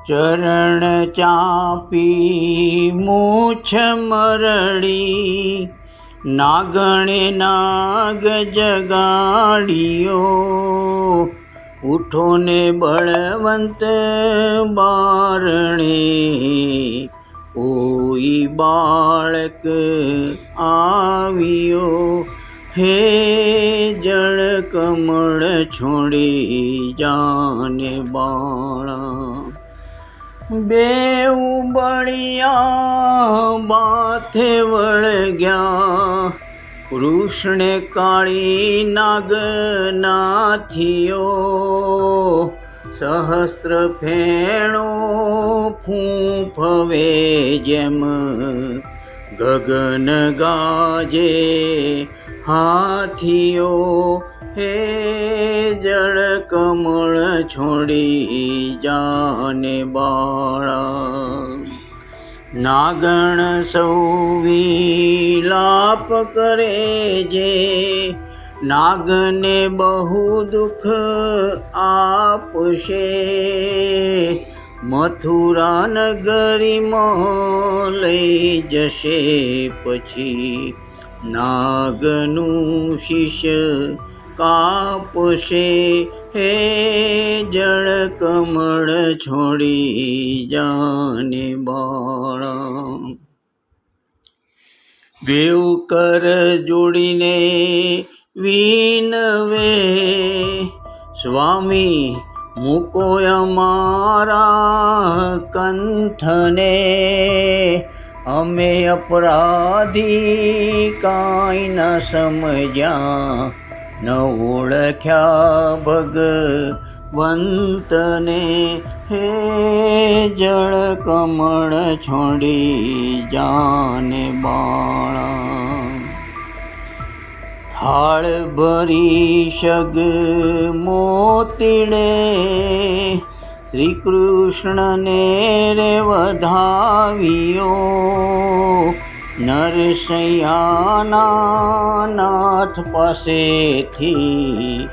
ચરણ ચાપી મૂછ મરડી, નાગણે નાગ જગાડ્યો, ઉઠો ને બળવંત બારણે, કોઈ બાળક આવ્યો, હે જળ કમળ છોડી જાને બાળા. બેઉ બળિયા બાથે વળગ્યા, કૃષ્ણે કાળી નાગ નાથિયો, સહસ્ત્ર ફેણો ફૂંફવે જેમ, ગગન ગાજે હાથીઓ, હે જળ કમળ છોડી જાને બાળા. નાગણ સૌ વિલાપ કરે જે, નાગને બહુ દુઃખ આપશે, મથુરા નગરીમાં લઈ જશે પછી, નાગનું શીશ કાપશે, હે જળ કમળ છોડી જાને બાળા. બેઉ કર જોડીને વિનવે, સ્વામી મૂકો અમારા કંઠને, અમે અપરાધી કાંઈ ન સમજ્યા, ન ઓળખ્યા ભગવંતને, હે જળ કમળ છોડી જાને બાળા. થાળ ભરી શગ મોતીડે, શ્રી કૃષ્ણને રે વધાવ્યો, નરસૈયાના નાથ પાસેથી,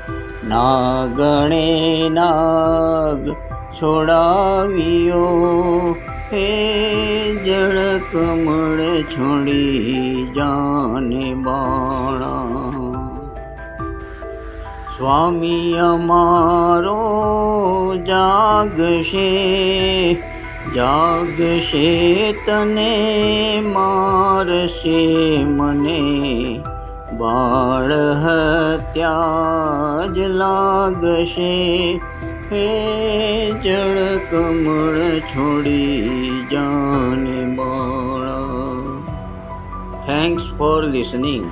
નાગણે નાગ છોડાવ્યો, હે જળ કમળ છોડી જાને બાળા. સ્વામી અમારો જાગશે, જાગશે તને મારશે મને, બાળ હત્યા જ લાગશે, હે જળ કમળ છોડી જાને બાળા. Thanks for listening.